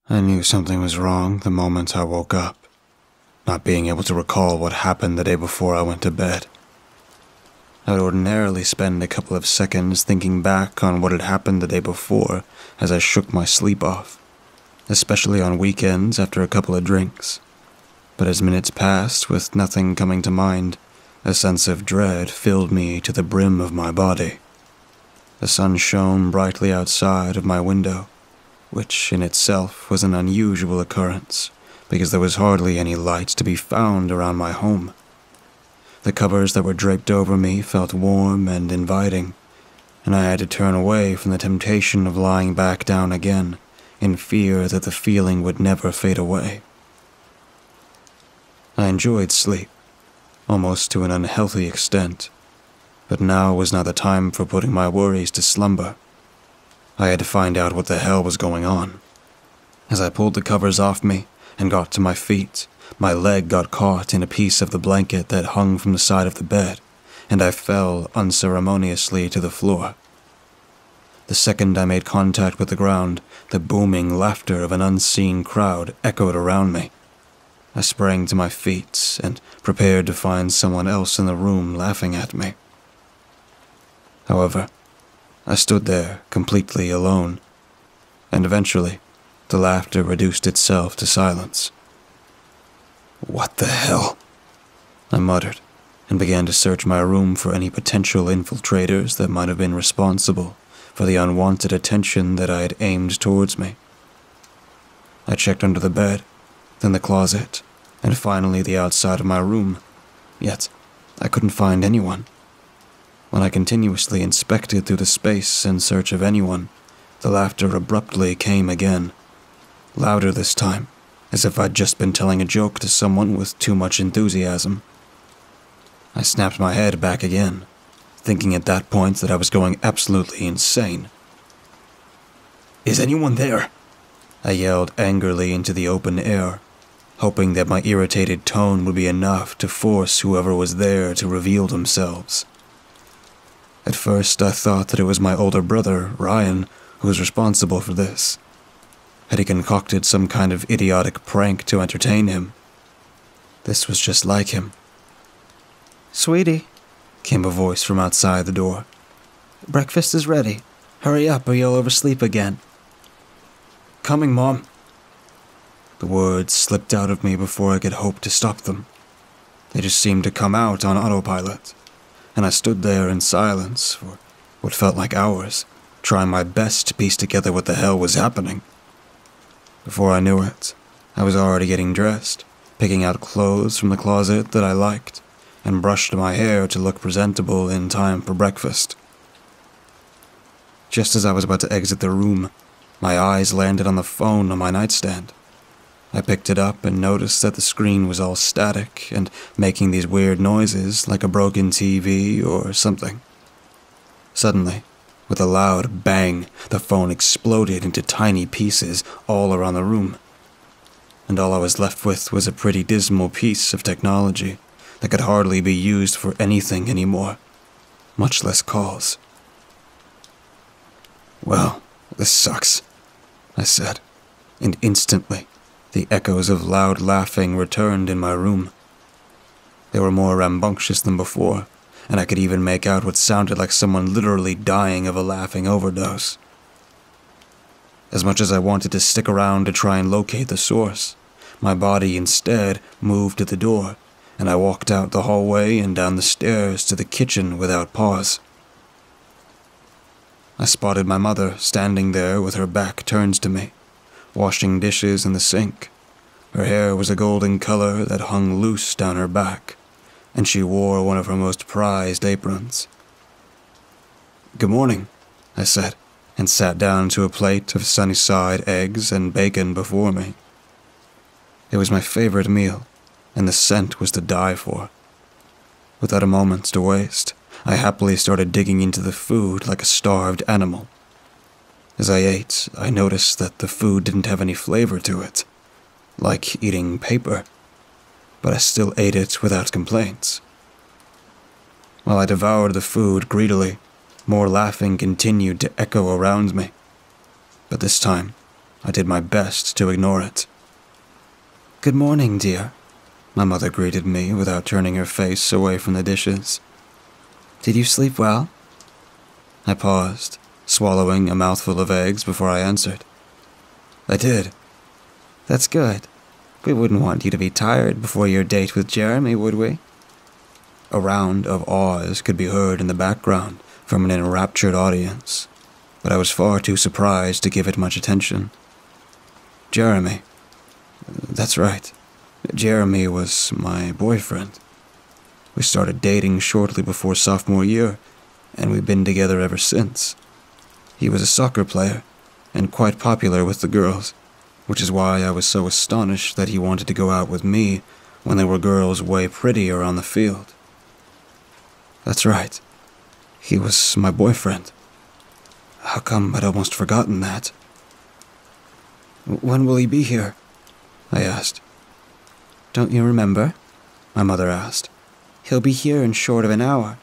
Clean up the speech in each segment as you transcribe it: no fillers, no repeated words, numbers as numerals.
I knew something was wrong the moment I woke up, not being able to recall what happened the day before I went to bed. I would ordinarily spend a couple of seconds thinking back on what had happened the day before as I shook my sleep off, especially on weekends after a couple of drinks. But as minutes passed with nothing coming to mind, a sense of dread filled me to the brim of my body. The sun shone brightly outside of my window, which in itself was an unusual occurrence, because there was hardly any light to be found around my home. The covers that were draped over me felt warm and inviting, and I had to turn away from the temptation of lying back down again, in fear that the feeling would never fade away. I enjoyed sleep, almost to an unhealthy extent, but now was not the time for putting my worries to slumber. I had to find out what the hell was going on. As I pulled the covers off me and got to my feet, my leg got caught in a piece of the blanket that hung from the side of the bed, and I fell unceremoniously to the floor. The second I made contact with the ground, the booming laughter of an unseen crowd echoed around me. I sprang to my feet and prepared to find someone else in the room laughing at me. However, I stood there completely alone, and eventually, the laughter reduced itself to silence. "What the hell?" I muttered, and began to search my room for any potential infiltrators that might have been responsible for the unwanted attention that I had aimed towards me. I checked under the bed, then the closet, and finally the outside of my room, yet I couldn't find anyone. When I continuously inspected through the space in search of anyone, the laughter abruptly came again, louder this time, as if I'd just been telling a joke to someone with too much enthusiasm. I snapped my head back again, thinking at that point that I was going absolutely insane. "Is anyone there?" I yelled angrily into the open air, hoping that my irritated tone would be enough to force whoever was there to reveal themselves. At first, I thought that it was my older brother, Ryan, who was responsible for this. Had he concocted some kind of idiotic prank to entertain him? This was just like him. "Sweetie," came a voice from outside the door. "Breakfast is ready. Hurry up or you'll oversleep again." "Coming, Mom." The words slipped out of me before I could hope to stop them. They just seemed to come out on autopilot, and I stood there in silence for what felt like hours, trying my best to piece together what the hell was happening. Before I knew it, I was already getting dressed, picking out clothes from the closet that I liked, and brushed my hair to look presentable in time for breakfast. Just as I was about to exit the room, my eyes landed on the phone on my nightstand. I picked it up and noticed that the screen was all static and making these weird noises like a broken TV or something. Suddenly, with a loud bang, the phone exploded into tiny pieces all around the room. And all I was left with was a pretty dismal piece of technology that could hardly be used for anything anymore, much less calls. "Well, this sucks," I said, and instantly, the echoes of loud laughing returned in my room. They were more rambunctious than before, and I could even make out what sounded like someone literally dying of a laughing overdose. As much as I wanted to stick around to try and locate the source, my body instead moved to the door, and I walked out the hallway and down the stairs to the kitchen without pause. I spotted my mother standing there with her back turned to me, washing dishes in the sink. Her hair was a golden color that hung loose down her back, and she wore one of her most prized aprons. "Good morning," I said, and sat down to a plate of sunny-side eggs and bacon before me. It was my favorite meal, and the scent was to die for. Without a moment to waste, I happily started digging into the food like a starved animal. As I ate, I noticed that the food didn't have any flavor to it, like eating paper, but I still ate it without complaints. While I devoured the food greedily, more laughing continued to echo around me. But this time, I did my best to ignore it. "Good morning, dear," my mother greeted me without turning her face away from the dishes. "Did you sleep well?" I paused, swallowing a mouthful of eggs before I answered. "I did." "That's good. We wouldn't want you to be tired before your date with Jeremy, would we?" A round of awes could be heard in the background from an enraptured audience, but I was far too surprised to give it much attention. Jeremy. That's right. Jeremy was my boyfriend. We started dating shortly before sophomore year, and we've been together ever since. He was a soccer player, and quite popular with the girls, which is why I was so astonished that he wanted to go out with me when there were girls way prettier on the field. That's right. He was my boyfriend. How come I'd almost forgotten that? "When will he be here?" I asked. "Don't you remember?" my mother asked. "He'll be here in short of an hour,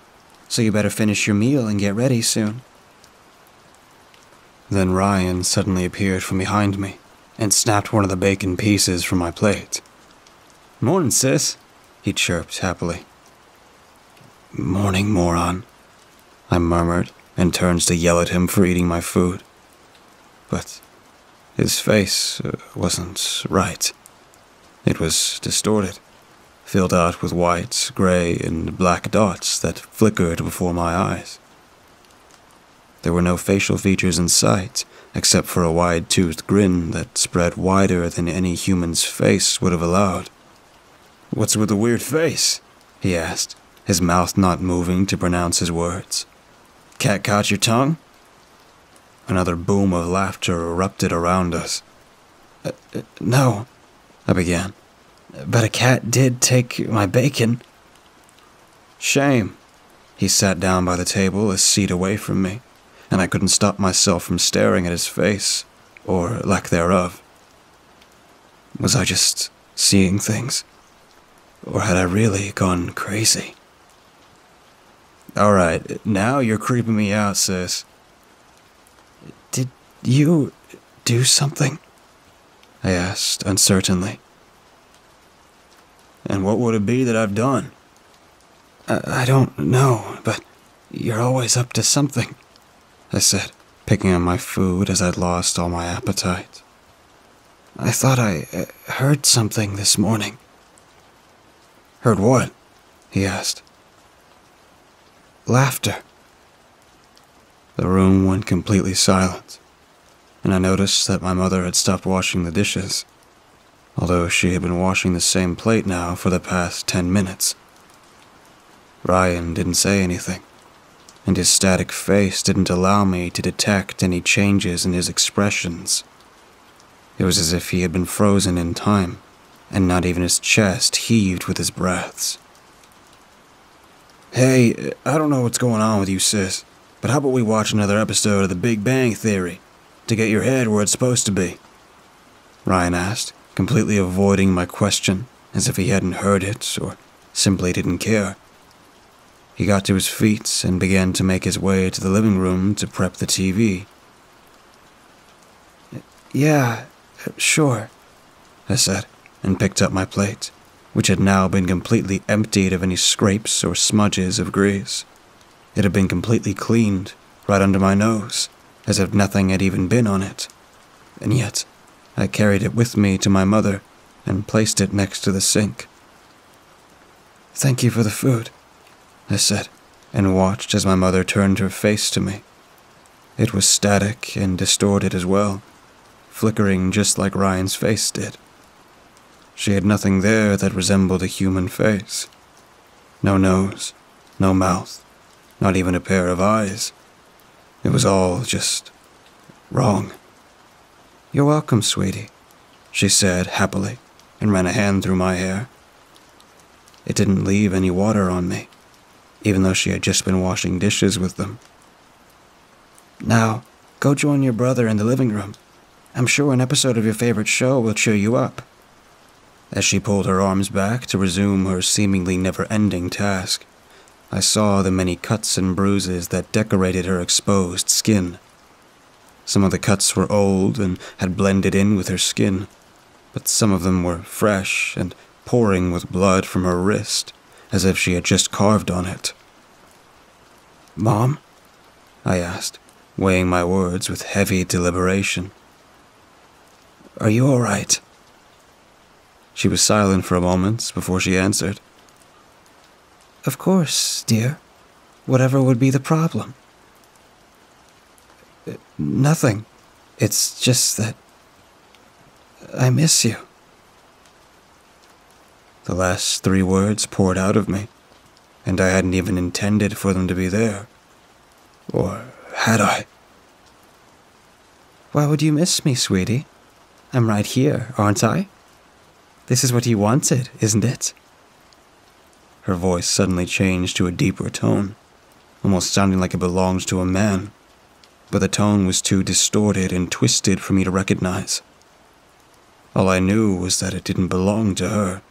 so you better finish your meal and get ready soon." Then Ryan suddenly appeared from behind me and snapped one of the bacon pieces from my plate. "Morning, sis," he chirped happily. "Morning, moron," I murmured and turned to yell at him for eating my food. But his face wasn't right. It was distorted, filled out with white, gray, and black dots that flickered before my eyes. There were no facial features in sight, except for a wide-toothed grin that spread wider than any human's face would have allowed. "What's with the weird face?" he asked, his mouth not moving to pronounce his words. "Cat caught your tongue?" Another boom of laughter erupted around us. No, I began. "But a cat did take my bacon." "Shame." He sat down by the table a seat away from me, and I couldn't stop myself from staring at his face, or lack thereof. Was I just seeing things? Or had I really gone crazy? "All right, now you're creeping me out, sis." "Did you do something?" I asked uncertainly. "And what would it be that I've done?" I don't know, but you're always up to something," I said, picking on my food as I'd lost all my appetite. "I thought I heard something this morning." "Heard what?" he asked. "Laughter." The room went completely silent, and I noticed that my mother had stopped washing the dishes, although she had been washing the same plate now for the past 10 minutes. Ryan didn't say anything, and his static face didn't allow me to detect any changes in his expressions. It was as if he had been frozen in time, and not even his chest heaved with his breaths. "Hey, I don't know what's going on with you, sis, but how about we watch another episode of The Big Bang Theory to get your head where it's supposed to be?" Ryan asked, completely avoiding my question as if he hadn't heard it or simply didn't care. He got to his feet and began to make his way to the living room to prep the TV. "Yeah, sure," I said, and picked up my plate, which had now been completely emptied of any scrapes or smudges of grease. It had been completely cleaned, right under my nose, as if nothing had even been on it. And yet, I carried it with me to my mother and placed it next to the sink. "Thank you for the food," I said, and watched as my mother turned her face to me. It was static and distorted as well, flickering just like Ryan's face did. She had nothing there that resembled a human face. No nose, no mouth, not even a pair of eyes. It was all just wrong. "You're welcome, sweetie," she said happily, and ran a hand through my hair. It didn't leave any water on me, even though she had just been washing dishes with them. "Now, go join your brother in the living room. I'm sure an episode of your favorite show will cheer you up." As she pulled her arms back to resume her seemingly never-ending task, I saw the many cuts and bruises that decorated her exposed skin. Some of the cuts were old and had blended in with her skin, but some of them were fresh and pouring with blood from her wrist, as if she had just carved on it. "Mom?" I asked, weighing my words with heavy deliberation. "Are you all right?" She was silent for a moment before she answered. "Of course, dear. Whatever would be the problem?" "Nothing. It's just that I miss you." The last 3 words poured out of me, and I hadn't even intended for them to be there. Or had I? "Why would you miss me, sweetie? I'm right here, aren't I? This is what you wanted, isn't it?" Her voice suddenly changed to a deeper tone, almost sounding like it belonged to a man, but the tone was too distorted and twisted for me to recognize. All I knew was that it didn't belong to her.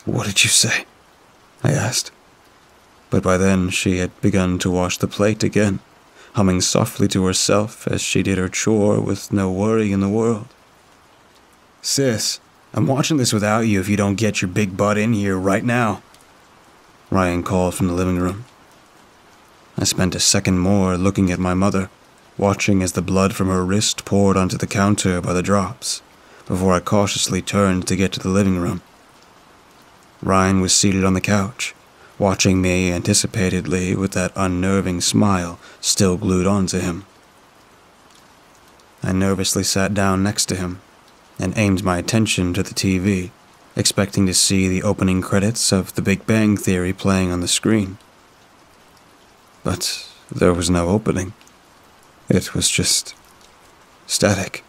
"What did you say?" I asked. But by then she had begun to wash the plate again, humming softly to herself as she did her chore with no worry in the world. "Sis, I'm watching this without you if you don't get your big butt in here right now," Ryan called from the living room. I spent a second more looking at my mother, watching as the blood from her wrist poured onto the counter by the drops, before I cautiously turned to get to the living room. Ryan was seated on the couch, watching me anticipatedly with that unnerving smile still glued onto him. I nervously sat down next to him and aimed my attention to the TV, expecting to see the opening credits of The Big Bang Theory playing on the screen. But there was no opening. It was just static,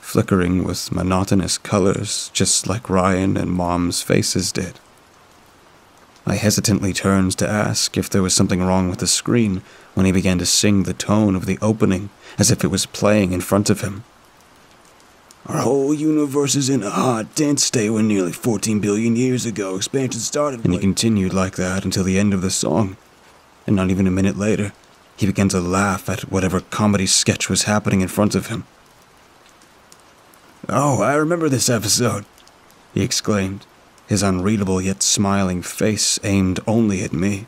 flickering with monotonous colors just like Ryan and Mom's faces did. I hesitantly turned to ask if there was something wrong with the screen when he began to sing the tone of the opening as if it was playing in front of him. "Our whole universe is in a hot, dense state when nearly 14 billion years ago expansion started." And he continued like that until the end of the song. And not even a minute later, he began to laugh at whatever comedy sketch was happening in front of him. "Oh, I remember this episode," he exclaimed, his unreadable yet smiling face aimed only at me.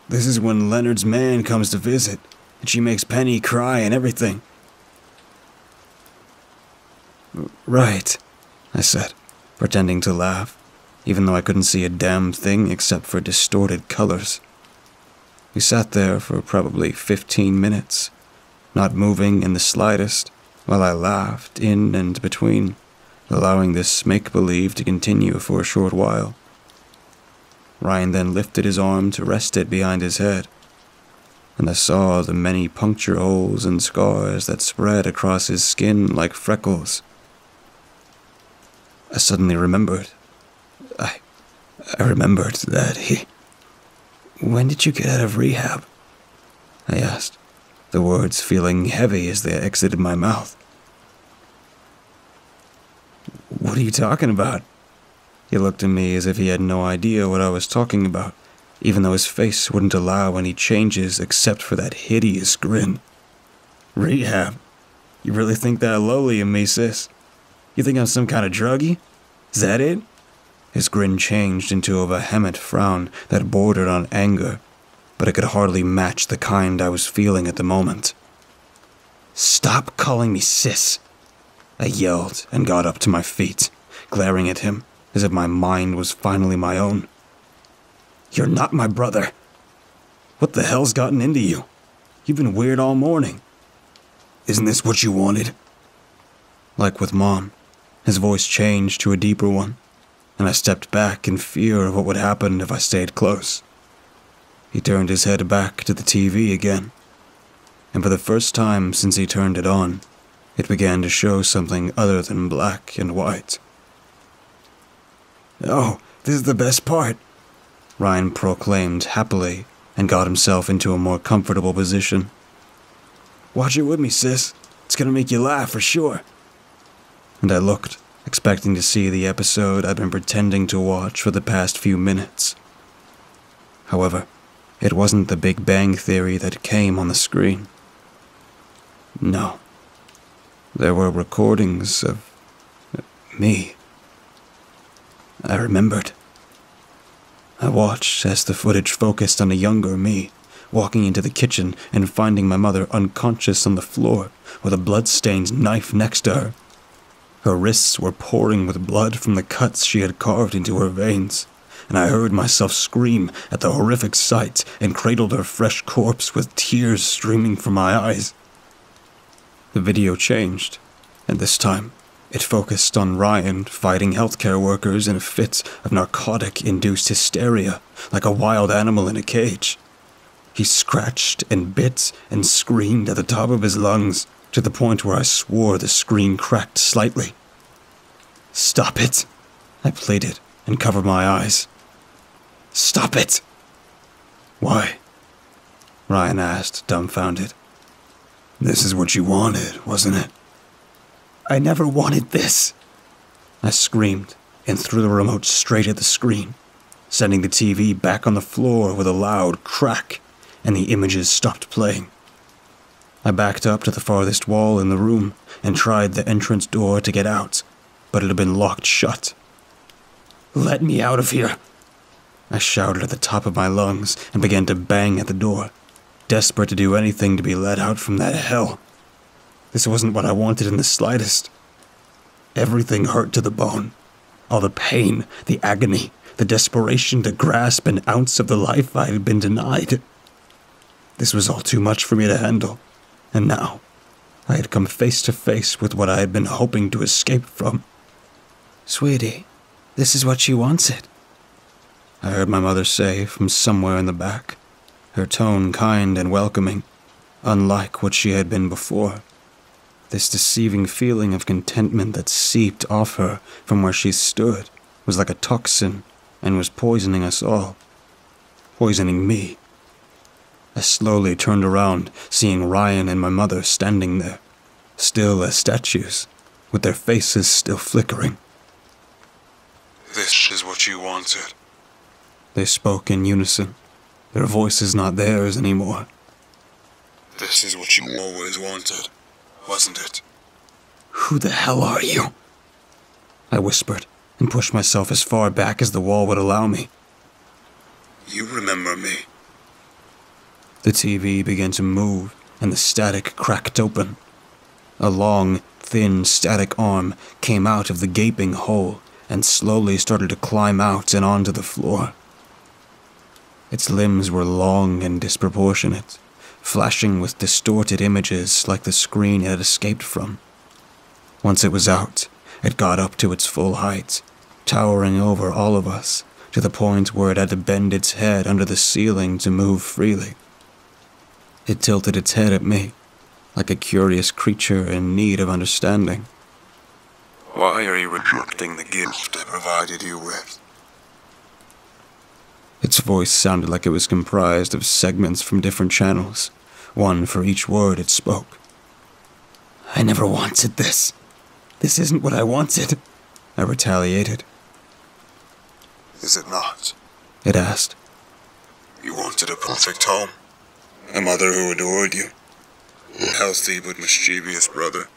"This is when Leonard's man comes to visit, and she makes Penny cry and everything." "Right," I said, pretending to laugh, even though I couldn't see a damn thing except for distorted colors. We sat there for probably 15 minutes, not moving in the slightest, while I laughed in and between, allowing this make-believe to continue for a short while. Ryan then lifted his arm to rest it behind his head, and I saw the many puncture holes and scars that spread across his skin like freckles. I suddenly remembered. I remembered that he... "When did you get out of rehab?" I asked, the words feeling heavy as they exited my mouth. "What are you talking about?" He looked at me as if he had no idea what I was talking about, even though his face wouldn't allow any changes except for that hideous grin. "Rehab? You really think that lowly of me, sis? You think I'm some kind of druggie? Is that it?" His grin changed into a vehement frown that bordered on anger, but it could hardly match the kind I was feeling at the moment. "Stop calling me sis!" I yelled and got up to my feet, glaring at him as if my mind was finally my own. "You're not my brother. What the hell's gotten into you? You've been weird all morning. Isn't this what you wanted?" Like with Mom, his voice changed to a deeper one, and I stepped back in fear of what would happen if I stayed close. He turned his head back to the TV again, and for the first time since he turned it on, it began to show something other than black and white. "Oh, this is the best part," Ryan proclaimed happily and got himself into a more comfortable position. "Watch it with me, sis. It's gonna make you laugh for sure." And I looked, expecting to see the episode I'd been pretending to watch for the past few minutes. However, It wasn't the Big Bang Theory that came on the screen. No. There were recordings of me. I remembered. I watched as the footage focused on a younger me, walking into the kitchen and finding my mother unconscious on the floor with a blood-stained knife next to her. Her wrists were pouring with blood from the cuts she had carved into her veins, and I heard myself scream at the horrific sight and cradled her fresh corpse with tears streaming from my eyes. The video changed, and this time it focused on Ryan fighting healthcare workers in a fit of narcotic-induced hysteria, like a wild animal in a cage. He scratched and bit and screamed at the top of his lungs, to the point where I swore the screen cracked slightly. "Stop it," I pleaded and covered my eyes. "Stop it!" "Why?" Ryan asked, dumbfounded. "This is what you wanted, wasn't it?" "I never wanted this," I screamed and threw the remote straight at the screen, sending the TV back on the floor with a loud crack, and the images stopped playing. I backed up to the farthest wall in the room and tried the entrance door to get out, but it had been locked shut. "Let me out of here," I shouted at the top of my lungs and began to bang at the door, desperate to do anything to be let out from that hell. This wasn't what I wanted in the slightest. Everything hurt to the bone. All the pain, the agony, the desperation to grasp an ounce of the life I had been denied. This was all too much for me to handle, and now I had come face to face with what I had been hoping to escape from. "Sweetie, this is what you wanted," I heard my mother say from somewhere in the back, her tone kind and welcoming, unlike what she had been before. This deceiving feeling of contentment that seeped off her from where she stood was like a toxin and was poisoning us all. Poisoning me. I slowly turned around, seeing Ryan and my mother standing there, still as statues, with their faces still flickering. "This is what you wanted," they spoke in unison, their voices not theirs anymore. "This is what you always wanted, wasn't it?" "Who the hell are you?" I whispered and pushed myself as far back as the wall would allow me. "You remember me." The TV began to move, and the static cracked open. A long, thin, static arm came out of the gaping hole and slowly started to climb out and onto the floor. Its limbs were long and disproportionate, flashing with distorted images like the screen it had escaped from. Once it was out, it got up to its full height, towering over all of us, to the point where it had to bend its head under the ceiling to move freely. It tilted its head at me, like a curious creature in need of understanding. "Why are you rejecting the gift I provided you with?" Its voice sounded like it was comprised of segments from different channels, one for each word it spoke. "I never wanted this. This isn't what I wanted," I retaliated. "Is it not?" it asked. "You wanted a perfect home. A mother who adored you. A healthy but mischievous brother.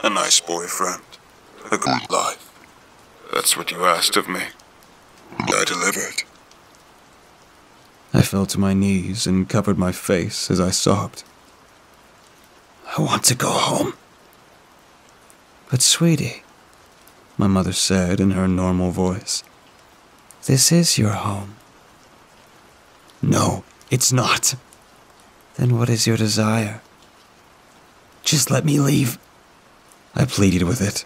A nice boyfriend. A good life. That's what you asked of me. And I delivered." I fell to my knees and covered my face as I sobbed. "I want to go home." "But sweetie," my mother said in her normal voice, "this is your home." "No, it's not." "Then what is your desire?" "Just let me leave," I pleaded with it.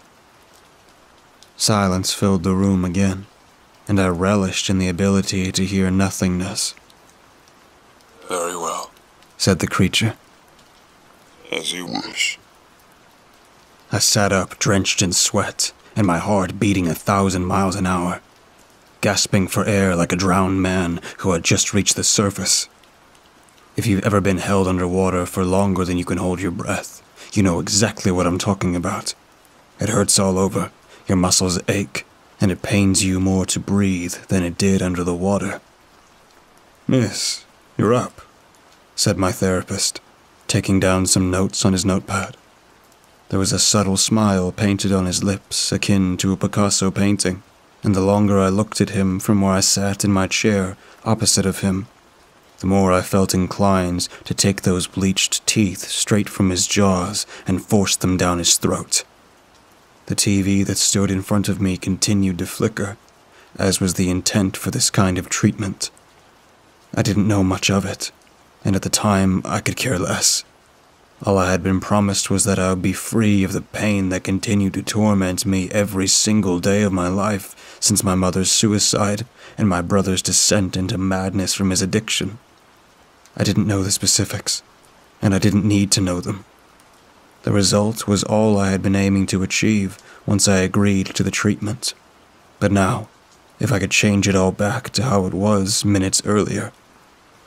Silence filled the room again, and I relished in the ability to hear nothingness. "Very well," said the creature. "As you wish." I sat up, drenched in sweat, and my heart beating 1,000 miles an hour, gasping for air like a drowned man who had just reached the surface. If you've ever been held underwater for longer than you can hold your breath, you know exactly what I'm talking about. It hurts all over, your muscles ache, and it pains you more to breathe than it did under the water. "Miss, "You're up," said my therapist, taking down some notes on his notepad. There was a subtle smile painted on his lips, akin to a Picasso painting, and the longer I looked at him from where I sat in my chair opposite of him, the more I felt inclined to take those bleached teeth straight from his jaws and force them down his throat. The TV that stood in front of me continued to flicker, as was the intent for this kind of treatment. I didn't know much of it, and at the time I could care less. All I had been promised was that I would be free of the pain that continued to torment me every single day of my life since my mother's suicide and my brother's descent into madness from his addiction. I didn't know the specifics, and I didn't need to know them. The result was all I had been aiming to achieve once I agreed to the treatment. But now, if I could change it all back to how it was minutes earlier,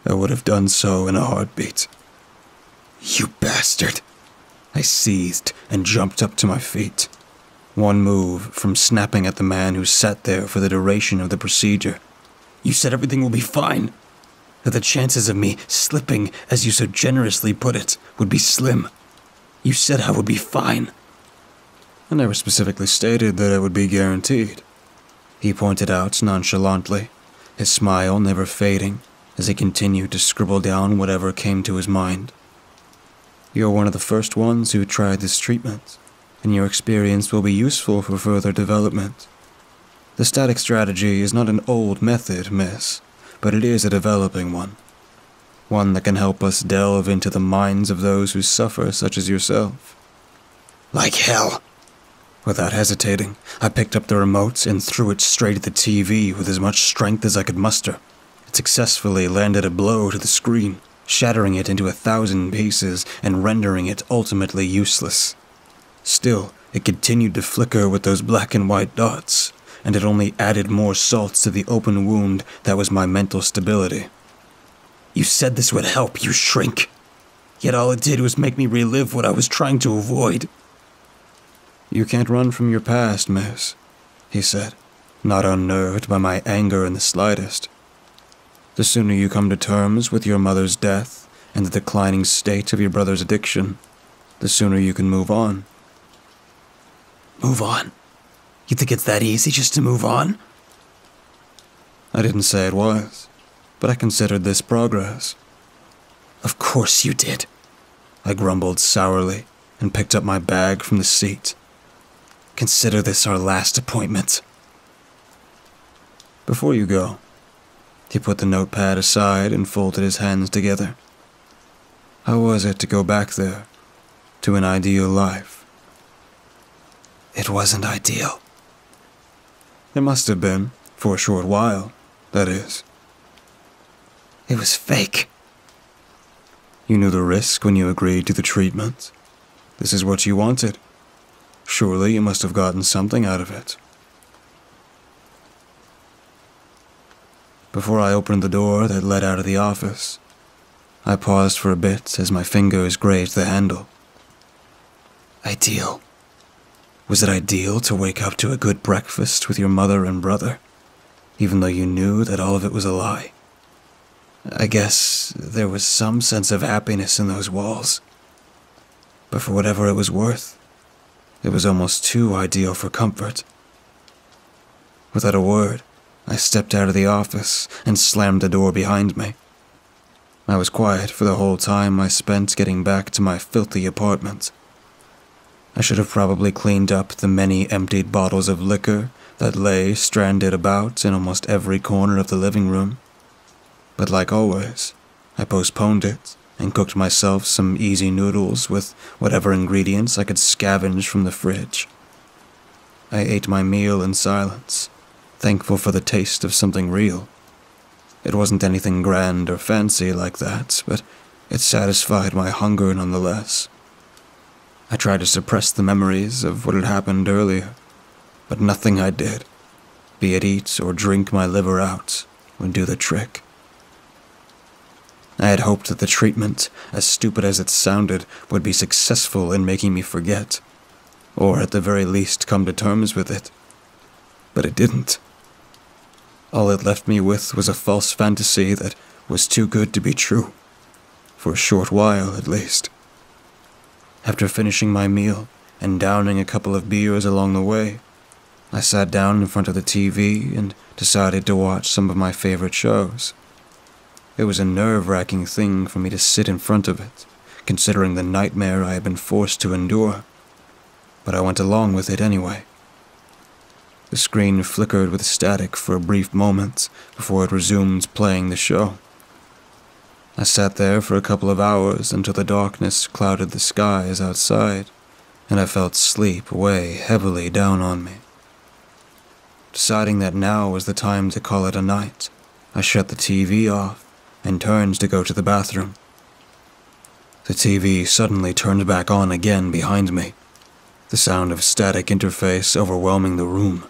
I would have done so in a heartbeat. "You bastard!" I seethed and jumped up to my feet. One move from snapping at the man who sat there for the duration of the procedure. "You said everything will be fine. That the chances of me slipping, as you so generously put it, would be slim. You said I would be fine." "I never specifically stated that it would be guaranteed," he pointed out nonchalantly, his smile never fading as he continued to scribble down whatever came to his mind. "You're one of the first ones who tried this treatment, and your experience will be useful for further development. The static strategy is not an old method, miss, but it is a developing one. One that can help us delve into the minds of those who suffer, such as yourself." "Like hell!" Without hesitating, I picked up the remote and threw it straight at the TV with as much strength as I could muster. It successfully landed a blow to the screen, shattering it into 1,000 pieces and rendering it ultimately useless. Still, it continued to flicker with those black and white dots, and it only added more salt to the open wound that was my mental stability. "You said this would help, you shrink. Yet all it did was make me relive what I was trying to avoid." "You can't run from your past, miss," he said, not unnerved by my anger in the slightest. "The sooner you come to terms with your mother's death and the declining state of your brother's addiction, the sooner you can move on." "Move on? You think it's that easy just to move on?" "I didn't say it was, but I considered this progress." "Of course you did," I grumbled sourly and picked up my bag from the seat. "Consider this our last appointment." "Before you go," he put the notepad aside and folded his hands together. "How was it to go back there, to an ideal life?" "It wasn't ideal." "It must have been, for a short while, that is." "It was fake." "You knew the risk when you agreed to the treatment. This is what you wanted. Surely you must have gotten something out of it." Before I opened the door that led out of the office, I paused for a bit as my fingers grazed the handle. Ideal? Was it ideal to wake up to a good breakfast with your mother and brother, even though you knew that all of it was a lie? I guess there was some sense of happiness in those walls. But for whatever it was worth, it was almost too ideal for comfort. Without a word, I stepped out of the office and slammed the door behind me. I was quiet for the whole time I spent getting back to my filthy apartment. I should have probably cleaned up the many emptied bottles of liquor that lay stranded about in almost every corner of the living room. But like always, I postponed it and cooked myself some easy noodles with whatever ingredients I could scavenge from the fridge. I ate my meal in silence, thankful for the taste of something real. It wasn't anything grand or fancy like that, but it satisfied my hunger nonetheless. I tried to suppress the memories of what had happened earlier, but nothing I did, be it eat or drink my liver out, would do the trick. I had hoped that the treatment, as stupid as it sounded, would be successful in making me forget, or at the very least come to terms with it. But it didn't. All it left me with was a false fantasy that was too good to be true, for a short while at least. After finishing my meal and downing a couple of beers along the way, I sat down in front of the TV and decided to watch some of my favorite shows. It was a nerve-wracking thing for me to sit in front of it, considering the nightmare I had been forced to endure, but I went along with it anyway. The screen flickered with static for a brief moment before it resumed playing the show. I sat there for a couple of hours until the darkness clouded the skies outside, and I felt sleep weigh heavily down on me. Deciding that now was the time to call it a night, I shut the TV off and turned to go to the bathroom. The TV suddenly turned back on again behind me, the sound of static interface overwhelming the room.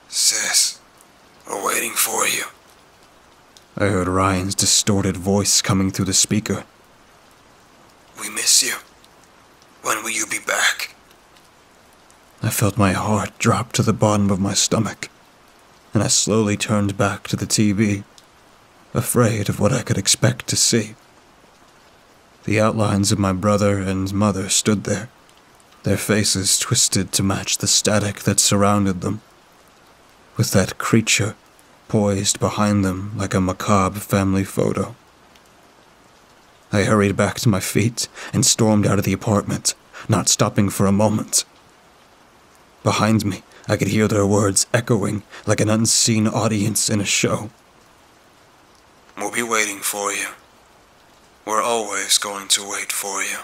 "Sis, we're waiting for you." I heard Ryan's distorted voice coming through the speaker. "We miss you. When will you be back?" I felt my heart drop to the bottom of my stomach, and I slowly turned back to the TV, afraid of what I could expect to see. The outlines of my brother and mother stood there, their faces twisted to match the static that surrounded them, with that creature poised behind them like a macabre family photo. I hurried back to my feet and stormed out of the apartment, not stopping for a moment. Behind me, I could hear their words echoing like an unseen audience in a show. "We'll be waiting for you. We're always going to wait for you."